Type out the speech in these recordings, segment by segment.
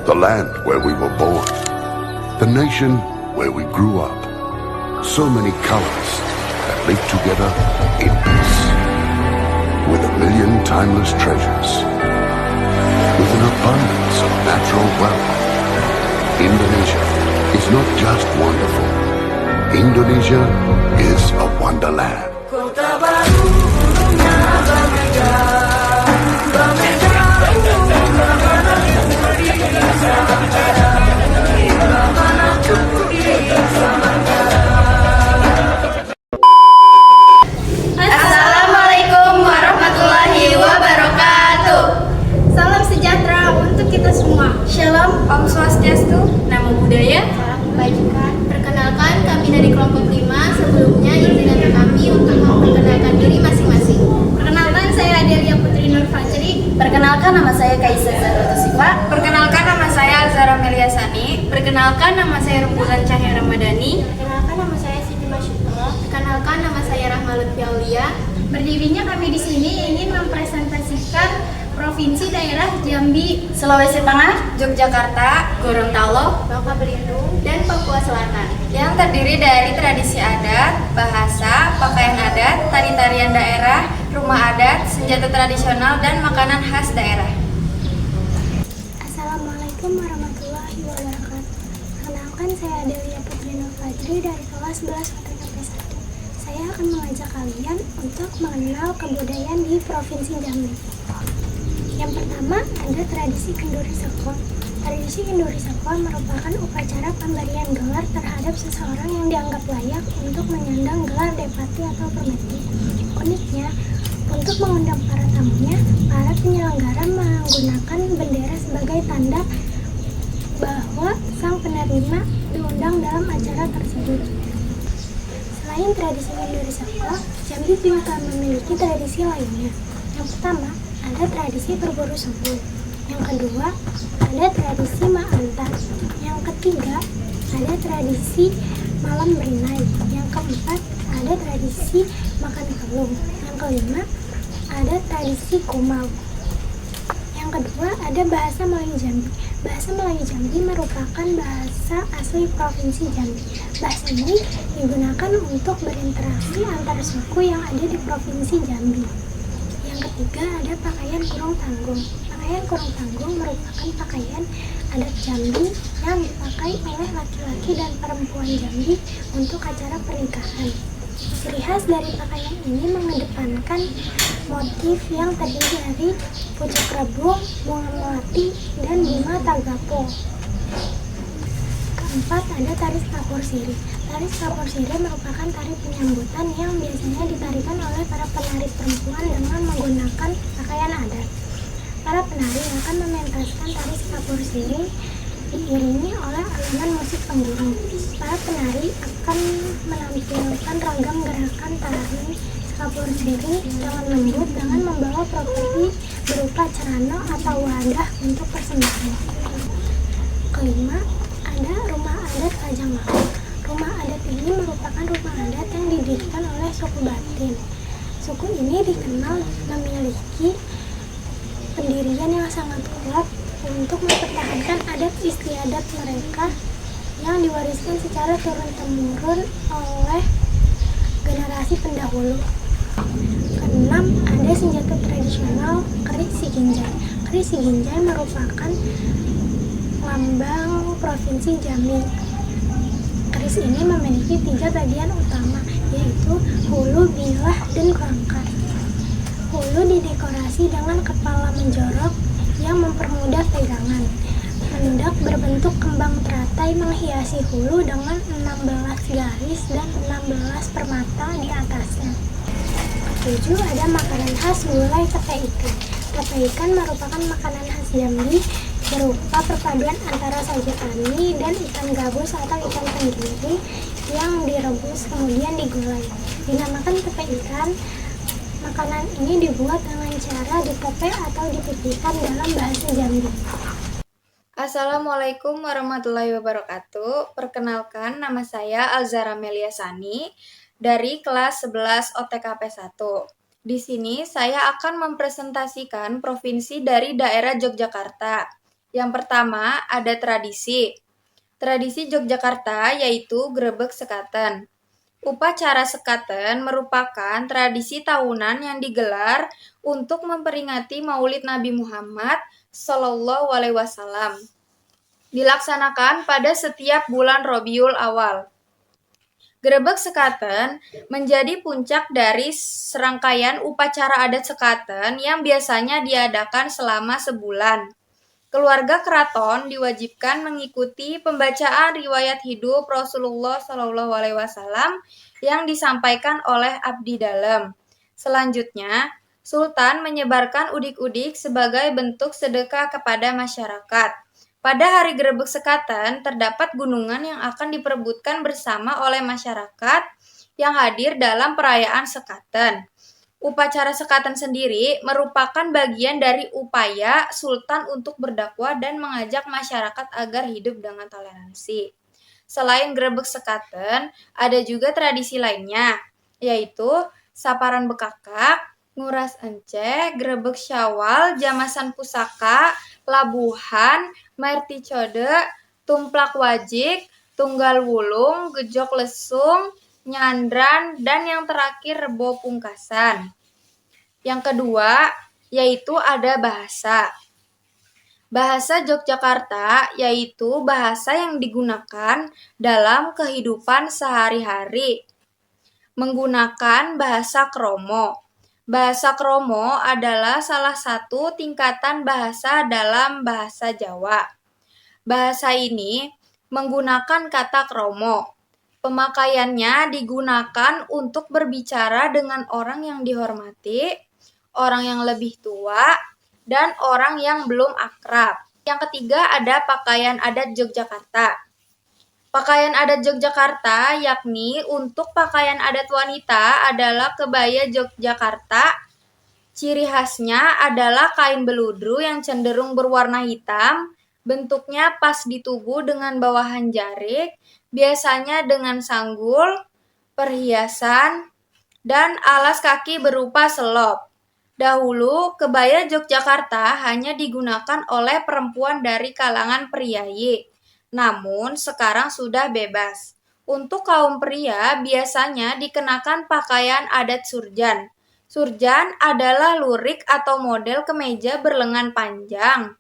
the land where we were born, the nation where we grew up. So many colors that live together in peace, with a million timeless treasures, with an abundance of natural wealth. Indonesia is not just wonderful. Indonesia is a wonderland. Kota baru punya Bamega, Bamega mana putri Samangara, mana putri Samangara. Assalamualaikum warahmatullahi wabarakatuh. Salam sejahtera untuk kita semua. Shalom, Om Swastiastu, Namo Buddhaya, Salam kebajikan. Perkenalkan kami dari kelompok 5. Sebelumnya izinkan kami untuk memperkenalkan diri masing-masing. Perkenalkan, saya Adelia Putri Nur Fajri. Perkenalkan, nama saya Kaisa Zaratu Siva. Perkenalkan, nama saya Alzara Meliasani. Perkenalkan, nama saya Rembulan Cahya Ramadhani. Perkenalkan, nama saya Siti Masyukro. Perkenalkan, nama saya Rahma Lutfi Aulia. Berdirinya kami di sini ingin mempresentasikan Provinsi Daerah Jambi, Sulawesi Tengah, Yogyakarta, Gorontalo, Bangka Belitung, dan Papua Selatan. yang terdiri dari tradisi adat, bahasa, pakaian adat, tari-tarian daerah, rumah adat, senjata tradisional, dan makanan khas daerah. Assalamualaikum warahmatullahi wabarakatuh. Perkenalkan, saya Adelia Putri Nur Fajri dari kelas 11 OTKP 1. Saya akan mengajak kalian untuk mengenal kebudayaan di Provinsi Jambi. Yang pertama, ada tradisi kenduri seko. Tradisi kenduri seko merupakan upacara pemberian gelar terhadap seseorang yang dianggap layak untuk menyandang gelar Depati atau Permeti. Uniknya, untuk mengundang para tamunya, para penyelenggara menggunakan bendera sebagai tanda bahwa sang penerima diundang dalam acara tersebut. Selain tradisi kenduri seko, Jambi juga memiliki tradisi lainnya. Yang pertama, ada tradisi berburu subuh. Yang kedua, ada tradisi ma'antar. Yang ketiga, ada tradisi malam bernai. Yang keempat, ada tradisi makan kalung. Yang kelima, ada tradisi kumau. Yang kedua, ada bahasa Melayu Jambi. Bahasa Melayu Jambi merupakan bahasa asli Provinsi Jambi. Bahasa ini digunakan untuk berinteraksi antar suku yang ada di Provinsi Jambi. Yang ketiga, ada pakaian kurung tanggung. Pakaian kurung tanggung merupakan pakaian adat Jambi yang dipakai oleh laki-laki dan perempuan Jambi untuk acara pernikahan. Ciri khas dari pakaian ini mengedepankan motif yang terdiri dari pucuk rebung, bunga melati, dan bunga tagapo. Keempat, ada tari kapur siri. Tari kapur siri merupakan tari penyambutan yang biasanya ditarikan oleh para penari perempuan dengan menggunakan pakaian adat. Para penari akan mementaskan tari kapur siri diiringi oleh alunan musik penggiring. Para penari akan menampilkan ragam gerakan tari kapur siri dengan lembut dengan membawa properti berupa cerana atau wadah untuk persembahan. Kelima, ada rumah adat Kajang Laut. Rumah adat ini merupakan rumah adat yang didirikan oleh suku Batin. Suku ini dikenal memiliki pendirian yang sangat kuat untuk mempertahankan adat istiadat mereka yang diwariskan secara turun-temurun oleh generasi pendahulu. Keenam, ada senjata tradisional keris Siginjai. Keris Siginjai merupakan lambang Provinsi Jambi. Keris ini memiliki 3 bagian utama, yaitu hulu, bilah, dan kerangka. Hulu didekorasi dengan kepala menjorok yang mempermudah pegangan. Mendak berbentuk kembang teratai menghiasi hulu dengan 16 garis dan 16 permata di atasnya. Ketujuh, ada makanan khas gulai tepe ikan. Tepe ikan merupakan makanan khas Jambi berupa perpaduan antara sagu tani dan ikan gabus atau ikan tenggiri yang direbus kemudian digulai. Dinamakan tepe ikan. Makanan ini dibuat dengan cara ditepe atau dipipihkan dalam bahasa Jambi. Assalamualaikum warahmatullahi wabarakatuh. Perkenalkan, nama saya Alzara Meliasani dari kelas 11 OTKP 1. Di sini saya akan mempresentasikan provinsi dari daerah Yogyakarta, Yang pertama ada tradisi. Tradisi Yogyakarta yaitu Grebeg Sekaten. Upacara Sekaten merupakan tradisi tahunan yang digelar untuk memperingati Maulid Nabi Muhammad SAW. Dilaksanakan pada setiap bulan Rabiul Awal. Grebeg Sekaten menjadi puncak dari serangkaian upacara adat Sekaten yang biasanya diadakan selama sebulan. Keluarga keraton diwajibkan mengikuti pembacaan riwayat hidup Rasulullah SAW yang disampaikan oleh abdi dalam. Selanjutnya, Sultan menyebarkan udik-udik sebagai bentuk sedekah kepada masyarakat. Pada hari Grebeg Sekaten, terdapat gunungan yang akan diperebutkan bersama oleh masyarakat yang hadir dalam perayaan Sekaten. Upacara Sekaten sendiri merupakan bagian dari upaya Sultan untuk berdakwah dan mengajak masyarakat agar hidup dengan toleransi. Selain Grebeg Sekaten, ada juga tradisi lainnya, yaitu Saparan Bekakak, Nguras Ence, Grebeg Syawal, Jamasan Pusaka, Labuhan, Merti Code, Tumplak Wajik, Tunggal Wulung, Gejok Lesung, Nyandran, dan yang terakhir Rebo Pungkasan. Yang kedua, yaitu ada bahasa. Bahasa Yogyakarta yaitu bahasa yang digunakan dalam kehidupan sehari-hari. Menggunakan bahasa kromo. Bahasa kromo adalah salah satu tingkatan bahasa dalam bahasa Jawa. Bahasa ini menggunakan kata kromo. Pemakaiannya digunakan untuk berbicara dengan orang yang dihormati, orang yang lebih tua, dan orang yang belum akrab. Yang ketiga ada pakaian adat Yogyakarta. Pakaian adat Yogyakarta yakni untuk pakaian adat wanita adalah kebaya Yogyakarta. Ciri khasnya adalah kain beludru yang cenderung berwarna hitam, bentuknya pas di tubuh dengan bawahan jarik, biasanya dengan sanggul, perhiasan, dan alas kaki berupa selop. Dahulu, kebaya Yogyakarta hanya digunakan oleh perempuan dari kalangan priayi, namun sekarang sudah bebas. Untuk kaum pria biasanya dikenakan pakaian adat surjan. Surjan adalah lurik atau model kemeja berlengan panjang.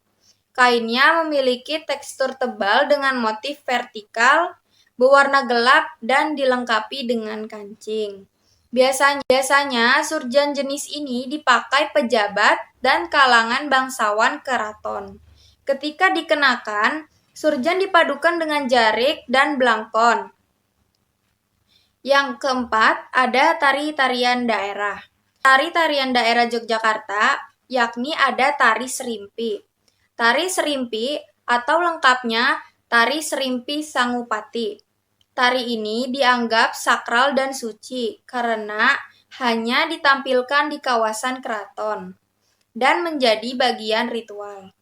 Kainnya memiliki tekstur tebal dengan motif vertikal, berwarna gelap, dan dilengkapi dengan kancing. Biasanya surjan jenis ini dipakai pejabat dan kalangan bangsawan keraton. Ketika dikenakan, surjan dipadukan dengan jarik dan blangkon. Yang keempat, ada tari-tarian daerah. Tari-tarian daerah Yogyakarta yakni ada tari serimpi. Tari serimpi atau lengkapnya tari serimpi Sangupati. Tari ini dianggap sakral dan suci karena hanya ditampilkan di kawasan keraton dan menjadi bagian ritual.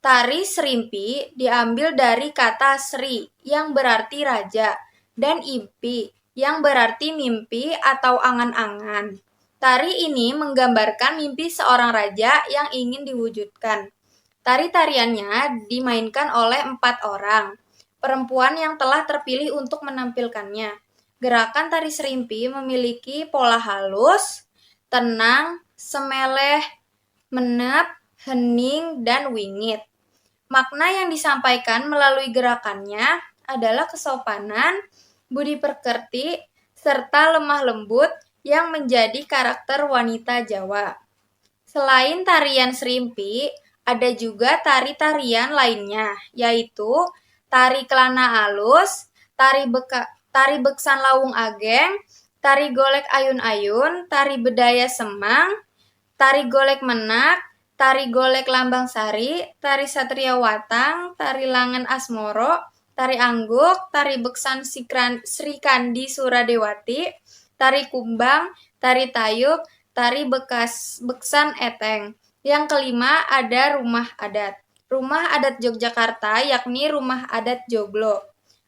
Tari serimpi diambil dari kata sri yang berarti raja dan impi yang berarti mimpi atau angan-angan. Tari ini menggambarkan mimpi seorang raja yang ingin diwujudkan. Tari-tariannya dimainkan oleh 4 orang, perempuan yang telah terpilih untuk menampilkannya. Gerakan tari serimpi memiliki pola halus, tenang, semeleh, menep, hening, dan wingit. Makna yang disampaikan melalui gerakannya adalah kesopanan, budi pekerti, serta lemah lembut yang menjadi karakter wanita Jawa. Selain tarian serimpi, ada juga tari-tarian lainnya, yaitu tari kelana alus, tari beksan lawung ageng, tari golek ayun-ayun, tari bedaya semang, tari golek menak, tari golek lambang sari, tari satria watang, tari langen asmoro, tari angguk, tari beksan Sri Kandi Suradewati, tari kumbang, tari tayub, tari beksan eteng. Yang kelima ada rumah adat. Rumah adat Yogyakarta yakni rumah adat joglo.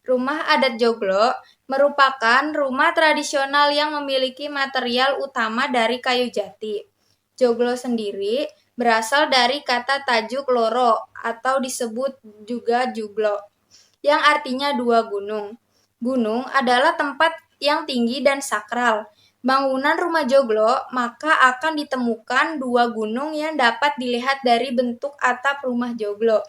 Rumah adat joglo merupakan rumah tradisional yang memiliki material utama dari kayu jati. Joglo sendiri berasal dari kata tajuk loro atau disebut juga juglo, yang artinya dua gunung. Gunung adalah tempat yang tinggi dan sakral. Bangunan rumah joglo maka akan ditemukan dua gunung yang dapat dilihat dari bentuk atap rumah joglo.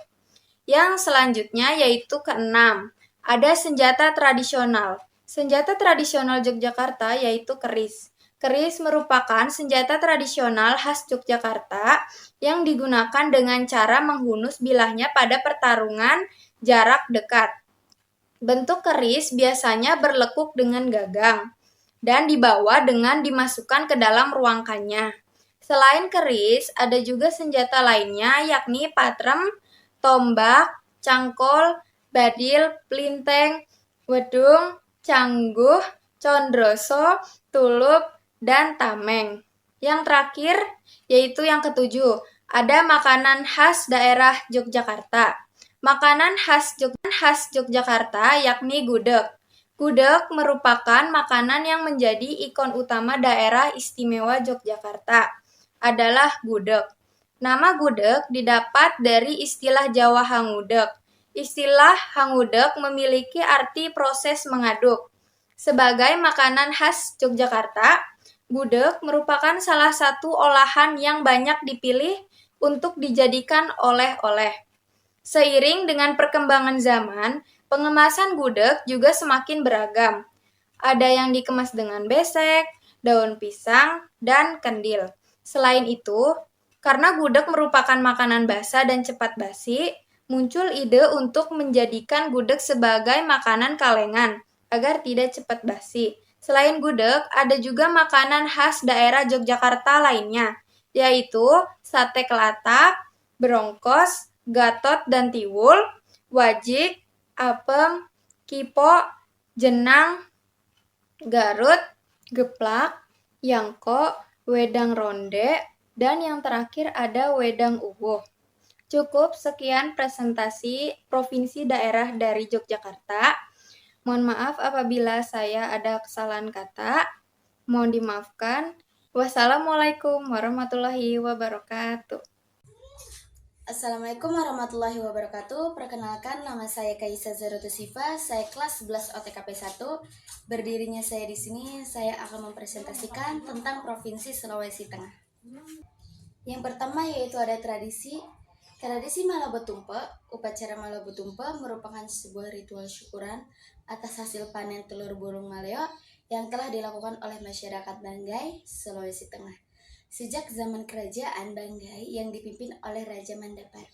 Yang selanjutnya yaitu keenam, ada senjata tradisional. Senjata tradisional Yogyakarta yaitu keris. Keris merupakan senjata tradisional khas Yogyakarta yang digunakan dengan cara menghunus bilahnya pada pertarungan jarak dekat. Bentuk keris biasanya berlekuk dengan gagang dan dibawa dengan dimasukkan ke dalam ruangkannya. Selain keris, ada juga senjata lainnya yakni patrem, tombak, cangkol, badil, plinteng, wedung, cangguh, condroso, tulup, dan tameng. Yang terakhir, yaitu yang ketujuh, ada makanan khas daerah Yogyakarta. Makanan khas Yogyakarta yakni gudeg. Gudeg merupakan makanan yang menjadi ikon utama daerah istimewa Yogyakarta, adalah gudeg. Nama gudeg didapat dari istilah Jawa hangudeg. Istilah hangudeg memiliki arti proses mengaduk. Sebagai makanan khas Yogyakarta, gudeg merupakan salah satu olahan yang banyak dipilih untuk dijadikan oleh-oleh. Seiring dengan perkembangan zaman, pengemasan gudeg juga semakin beragam. Ada yang dikemas dengan besek, daun pisang, dan kendil. Selain itu, karena gudeg merupakan makanan basah dan cepat basi, muncul ide untuk menjadikan gudeg sebagai makanan kalengan agar tidak cepat basi. Selain gudeg, ada juga makanan khas daerah Yogyakarta lainnya, yaitu sate kelatak, berongkos, gatot dan tiwul, wajik, apem, kipo, jenang, garut, geplak, yangko, wedang ronde, dan yang terakhir ada wedang uwuh. Cukup sekian presentasi provinsi daerah dari Yogyakarta. Mohon maaf apabila saya ada kesalahan kata. Mohon dimaafkan. Wassalamualaikum warahmatullahi wabarakatuh. Assalamualaikum warahmatullahi wabarakatuh. Perkenalkan, nama saya Kaisa Zarutu Sifa. Saya kelas 11 OTKP 1. Berdirinya saya di sini, saya akan mempresentasikan tentang Provinsi Sulawesi Tengah. Yang pertama yaitu ada tradisi. Tradisi Malabotumpe. Upacara Malabotumpe merupakan sebuah ritual syukuran atas hasil panen telur burung maleo yang telah dilakukan oleh masyarakat Banggai, Sulawesi Tengah sejak zaman kerajaan Banggai yang dipimpin oleh Raja Mandapart.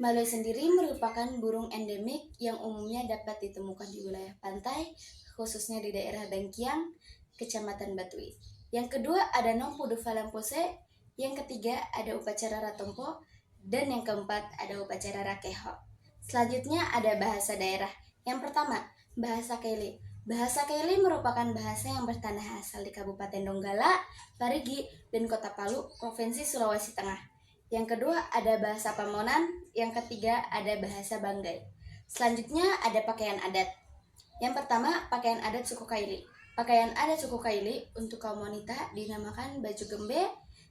Maleo sendiri merupakan burung endemik yang umumnya dapat ditemukan di wilayah pantai, khususnya di daerah Dangkiang, Kecamatan Batui. Yang kedua ada Nongpudu Falampose, yang ketiga ada upacara Ratompo, dan yang keempat ada upacara Rakeho. Selanjutnya ada bahasa daerah. Yang pertama, bahasa Keli. Bahasa Keli merupakan bahasa yang bertanah asal di Kabupaten Donggala, Parigi, dan Kota Palu, Provinsi Sulawesi Tengah. Yang kedua ada bahasa Pamonan, yang ketiga ada bahasa Banggai. Selanjutnya ada pakaian adat. Yang pertama, pakaian adat suku Kaili. Pakaian adat suku Kaili untuk kaum wanita dinamakan baju gembe,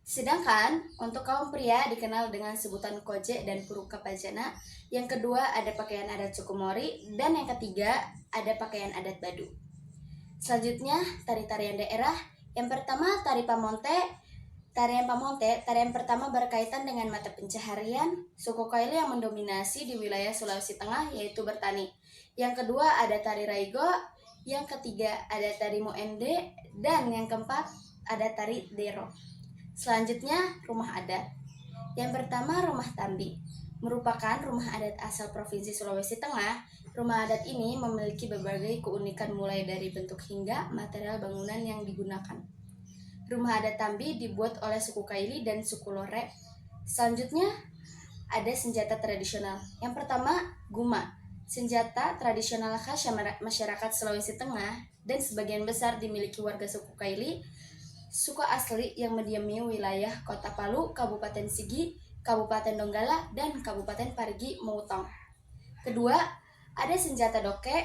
sedangkan untuk kaum pria dikenal dengan sebutan koje dan puruka pajana. Yang kedua ada pakaian adat suku Mori, dan yang ketiga ada pakaian adat Badu. Selanjutnya tari-tarian daerah. Yang pertama tari Pamonte. Tarian Pamonte, tarian pertama berkaitan dengan mata pencaharian suku Kaili yang mendominasi di wilayah Sulawesi Tengah, yaitu bertani. Yang kedua ada tari Raigo, yang ketiga ada tari Moende, dan yang keempat ada tari Dero. Selanjutnya rumah adat. Yang pertama rumah Tambi, merupakan rumah adat asal Provinsi Sulawesi Tengah. Rumah adat ini memiliki berbagai keunikan mulai dari bentuk hingga material bangunan yang digunakan. Rumah adat Tambi dibuat oleh suku Kaili dan suku Lore. Selanjutnya ada senjata tradisional. Yang pertama guma, senjata tradisional khas masyarakat Sulawesi Tengah dan sebagian besar dimiliki warga suku Kaili, suku asli yang mendiami wilayah Kota Palu, Kabupaten Sigi, Kabupaten Donggala, dan Kabupaten Parigi Mutong. Kedua, ada senjata doke.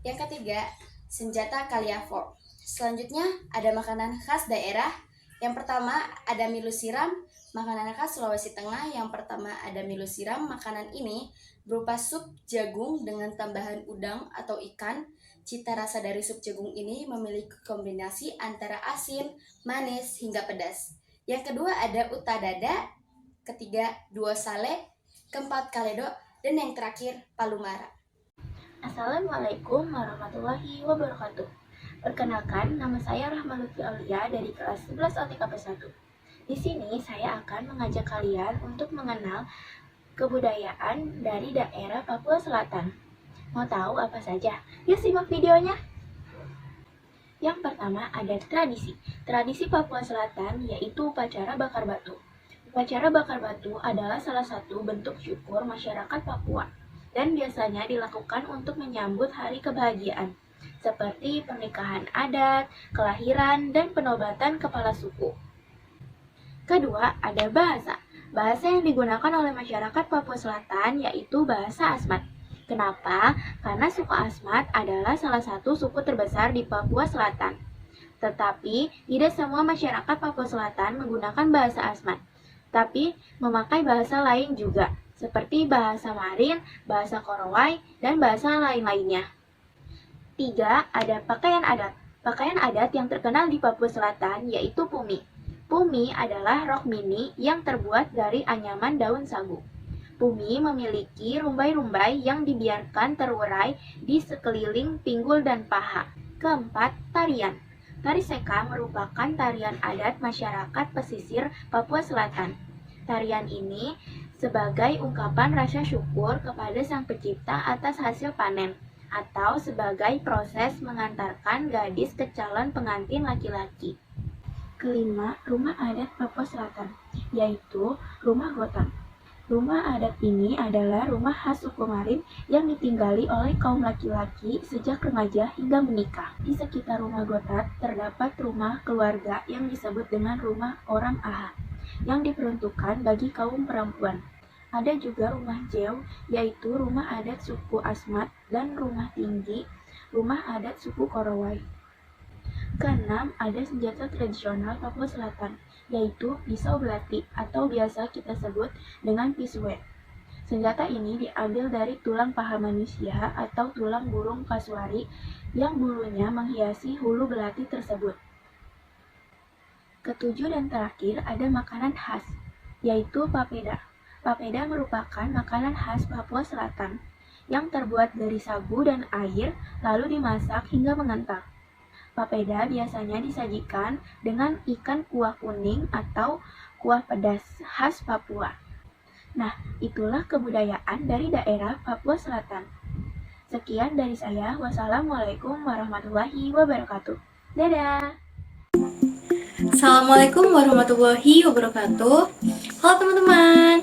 Yang ketiga, senjata kaliavo. Selanjutnya, ada makanan khas daerah. Yang pertama ada milu siram, makanan khas Sulawesi Tengah. Yang pertama ada milu siram. Makanan ini berupa sup jagung dengan tambahan udang atau ikan. Cita rasa dari sup jagung ini memiliki kombinasi antara asin, manis, hingga pedas. Yang kedua ada uta dada, ketiga duo sale, keempat kaledo, dan yang terakhir palu mara. Assalamualaikum warahmatullahi wabarakatuh. Perkenalkan, nama saya Rahma Lutfi Aulia dari kelas 11 OTKP 1. Di sini saya akan mengajak kalian untuk mengenal kebudayaan dari daerah Papua Selatan. Mau tahu apa saja? Yuk simak videonya. Yang pertama ada tradisi. Tradisi Papua Selatan yaitu upacara bakar batu. Upacara bakar batu adalah salah satu bentuk syukur masyarakat Papua dan biasanya dilakukan untuk menyambut hari kebahagiaan, seperti pernikahan adat, kelahiran, dan penobatan kepala suku. Kedua, ada bahasa. Bahasa yang digunakan oleh masyarakat Papua Selatan yaitu bahasa Asmat. Kenapa? Karena suku Asmat adalah salah satu suku terbesar di Papua Selatan. Tetapi, tidak semua masyarakat Papua Selatan menggunakan bahasa Asmat, tapi memakai bahasa lain juga, seperti bahasa Marin, bahasa Korowai, dan bahasa lain-lainnya. 3. Ada pakaian adat. Pakaian adat yang terkenal di Papua Selatan yaitu pumi. Pumi adalah rok mini yang terbuat dari anyaman daun sagu. Pumi memiliki rumbai-rumbai yang dibiarkan terurai di sekeliling pinggul dan paha. Keempat, tarian. Tari Seka merupakan tarian adat masyarakat pesisir Papua Selatan. Tarian ini sebagai ungkapan rasa syukur kepada Sang Pencipta atas hasil panen, atau sebagai proses mengantarkan gadis ke calon pengantin laki-laki. Kelima, rumah adat Papua Selatan, yaitu rumah gotan. Rumah adat ini adalah rumah khas suku Marin yang ditinggali oleh kaum laki-laki sejak remaja hingga menikah. Di sekitar rumah gotan terdapat rumah keluarga yang disebut dengan rumah orang aha, yang diperuntukkan bagi kaum perempuan. Ada juga rumah jeu, yaitu rumah adat suku Asmat, dan rumah tinggi, rumah adat suku Korowai. Keenam, ada senjata tradisional Papua Selatan, yaitu pisau belati atau biasa kita sebut dengan pisue. Senjata ini diambil dari tulang paha manusia atau tulang burung kasuari yang bulunya menghiasi hulu belati tersebut. Ketujuh dan terakhir ada makanan khas, yaitu papeda. Papeda merupakan makanan khas Papua Selatan yang terbuat dari sagu dan air lalu dimasak hingga mengental. Papeda biasanya disajikan dengan ikan kuah kuning atau kuah pedas khas Papua. Nah, itulah kebudayaan dari daerah Papua Selatan. Sekian dari saya. Wassalamualaikum warahmatullahi wabarakatuh. Dadah! Assalamualaikum warahmatullahi wabarakatuh. Halo teman-teman,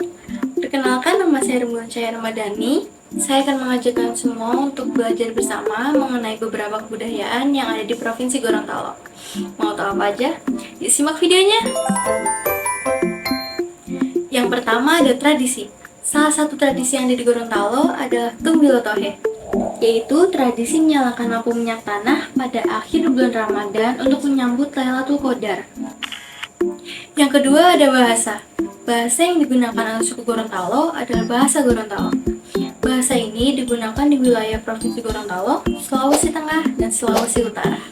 perkenalkan nama saya Rembulan Cahaya Ramadhani. Saya akan mengajak kalian semua untuk belajar bersama mengenai beberapa kebudayaan yang ada di Provinsi Gorontalo. Mau tahu apa aja? Yuk simak videonya. Yang pertama ada tradisi. Salah satu tradisi yang ada di Gorontalo adalah Tumbilotohe, yaitu tradisi menyalakan lampu minyak tanah pada akhir bulan Ramadan untuk menyambut Lailatul Qadar. Yang kedua ada bahasa. Bahasa yang digunakan oleh suku Gorontalo adalah bahasa Gorontalo. Bahasa ini digunakan di wilayah Provinsi Gorontalo, Sulawesi Tengah, dan Sulawesi Utara.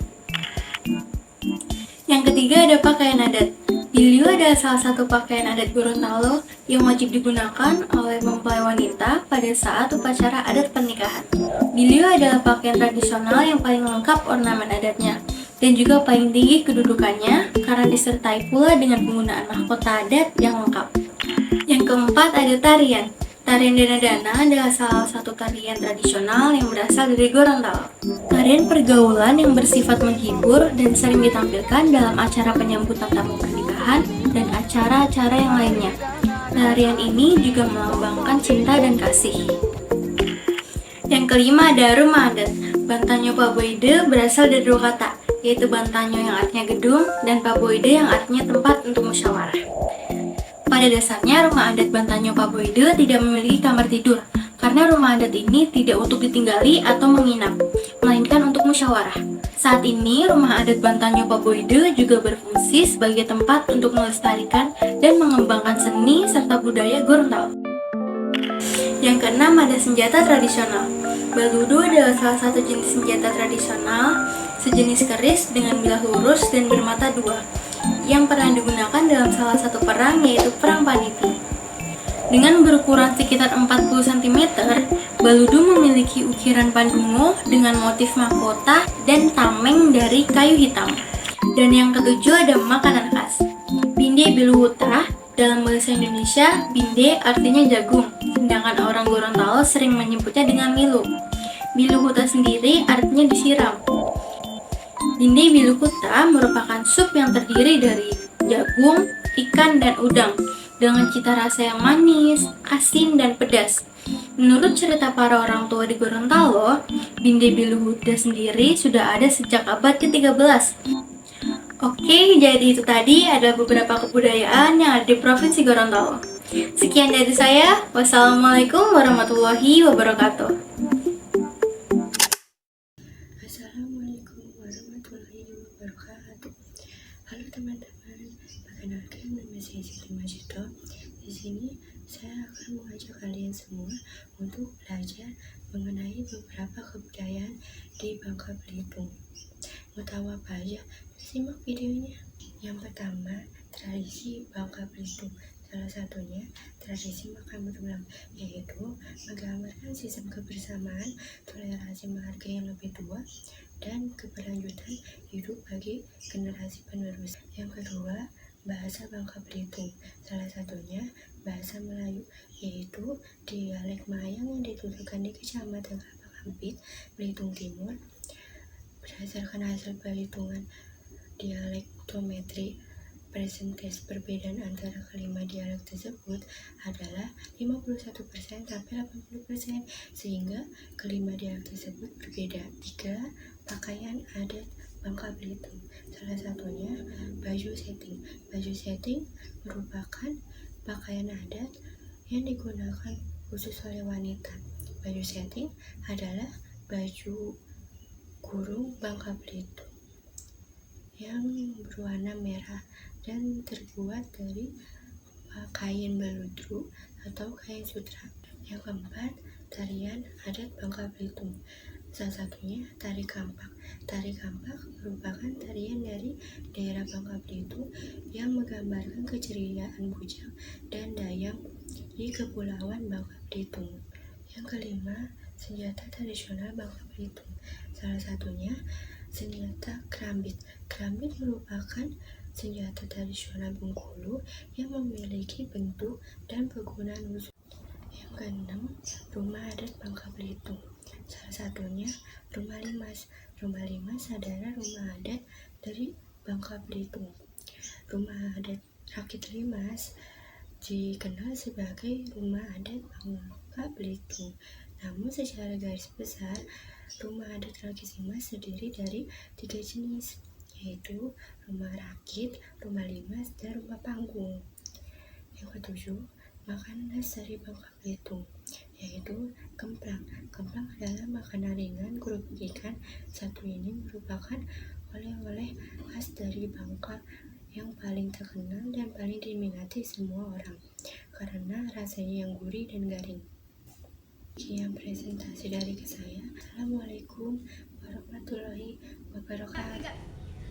Yang ketiga ada pakaian adat. Biliu adalah salah satu pakaian adat Gorontalo yang wajib digunakan oleh mempelai wanita pada saat upacara adat pernikahan. Biliu adalah pakaian tradisional yang paling lengkap ornamen adatnya dan juga paling tinggi kedudukannya karena disertai pula dengan penggunaan mahkota adat yang lengkap. Yang keempat ada tarian. Tarian dana-dana adalah salah satu tarian tradisional yang berasal dari Gorontalo. Tarian pergaulan yang bersifat menghibur dan sering ditampilkan dalam acara penyambutan tamu pernikahan dan acara-acara yang lainnya. Tarian ini juga melambangkan cinta dan kasih. Yang kelima ada rumah adat. Bantanyo Paboide berasal dari dua kata, yaitu Bantanyo yang artinya gedung dan Paboide yang artinya tempat untuk musyawarah. Pada dasarnya, rumah adat Bantanyo Paboide tidak memiliki kamar tidur, karena rumah adat ini tidak untuk ditinggali atau menginap, melainkan untuk musyawarah. Saat ini, rumah adat Bantanyo Paboide juga berfungsi berfungsi sebagai tempat untuk melestarikan dan mengembangkan seni serta budaya Gorontalo. Yang keenam ada senjata tradisional. Baludu adalah salah satu jenis senjata tradisional, sejenis keris dengan bilah lurus dan bermata dua, yang pernah digunakan dalam salah satu perang yaitu Perang Paniti. Dengan berukuran sekitar 40 cm, baludu memiliki ukiran pandungo dengan motif mahkota dan tameng dari kayu hitam. Dan yang ketujuh ada makanan khas. Binde biluhuta, dalam bahasa Indonesia, binde artinya jagung, sedangkan orang Gorontalo sering menyebutnya dengan milu. Biluhuta sendiri artinya disiram. Binde biluhuta merupakan sup yang terdiri dari jagung, ikan, dan udang dengan cita rasa yang manis, asin, dan pedas. Menurut cerita para orang tua di Gorontalo, binde biluhuta sendiri sudah ada sejak abad ke-13. Oke, jadi itu tadi adalah beberapa kebudayaan yang ada di Provinsi Gorontalo. Sekian dari saya. Wassalamualaikum warahmatullahi wabarakatuh. Assalamualaikum warahmatullahi wabarakatuh. Halo teman-teman, perkenalkan nama saya Siti Majito. Di sini saya akan mengajak kalian semua untuk belajar mengenai beberapa kebudayaan di Bangka Belitung. Mau tahu apa aja? Simak videonya. Yang pertama, tradisi Bangka Belitung. Salah satunya tradisi makan berulang, yaitu menggambarkan sistem kebersamaan, toleransi menghargai yang lebih tua, dan keberlanjutan hidup bagi generasi penerus. Yang kedua, bahasa Bangka Belitung. Salah satunya bahasa Melayu, yaitu dialek Mayang yang dituturkan di Kecamatan Kapakampit, Belitung Timur. Berdasarkan hasil perhitungan dialektometri, persentase perbedaan antara kelima dialek tersebut adalah 51% sampai 80%, sehingga kelima dialek tersebut berbeda. 3. Pakaian adat Bangka Belitung. Salah satunya baju setting. Baju setting merupakan pakaian adat yang digunakan khusus oleh wanita. Baju setting adalah baju kurung Bangka Belitung yang berwarna merah dan terbuat dari kain baludru atau kain sutra. Yang keempat, tarian adat Bangka Belitung. Salah satunya tari kampak. Tari kampak merupakan tarian dari daerah Bangka Belitung yang menggambarkan keceriaan bujang dan dayang di Kepulauan Bangka Belitung. Yang kelima, senjata tradisional Bangka Belitung. Salah satunya senjata kerambit. Kerambit merupakan senjata tradisional Bengkulu yang memiliki bentuk dan penggunaan khusus. Yang keenam, rumah adat Bangka Belitung. Salah satunya Rumah Limas. Rumah Limas adalah rumah adat dari Bangka Belitung. Rumah adat Rakit Limas dikenal sebagai rumah adat Bangka Belitung. Namun secara garis besar, rumah adat Rakit Limas terdiri dari 3 jenis, yaitu rumah rakit, rumah limas, dan rumah panggung. Yang ketujuh, makanan khas dari Bangka Belitung, yaitu kemplang. Kemplang adalah makanan ringan kerupuk ikan. Satu ini merupakan oleh-oleh khas dari Bangka yang paling terkenal dan paling diminati semua orang karena rasanya yang gurih dan garing. Sekian presentasi dari saya. Assalamualaikum warahmatullahi wabarakatuh.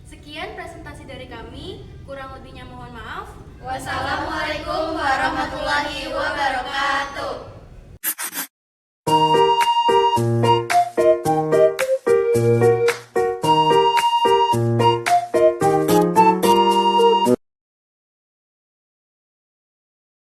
Sekian presentasi dari kami, kurang lebihnya mohon maaf. Wassalamualaikum warahmatullahi wabarakatuh.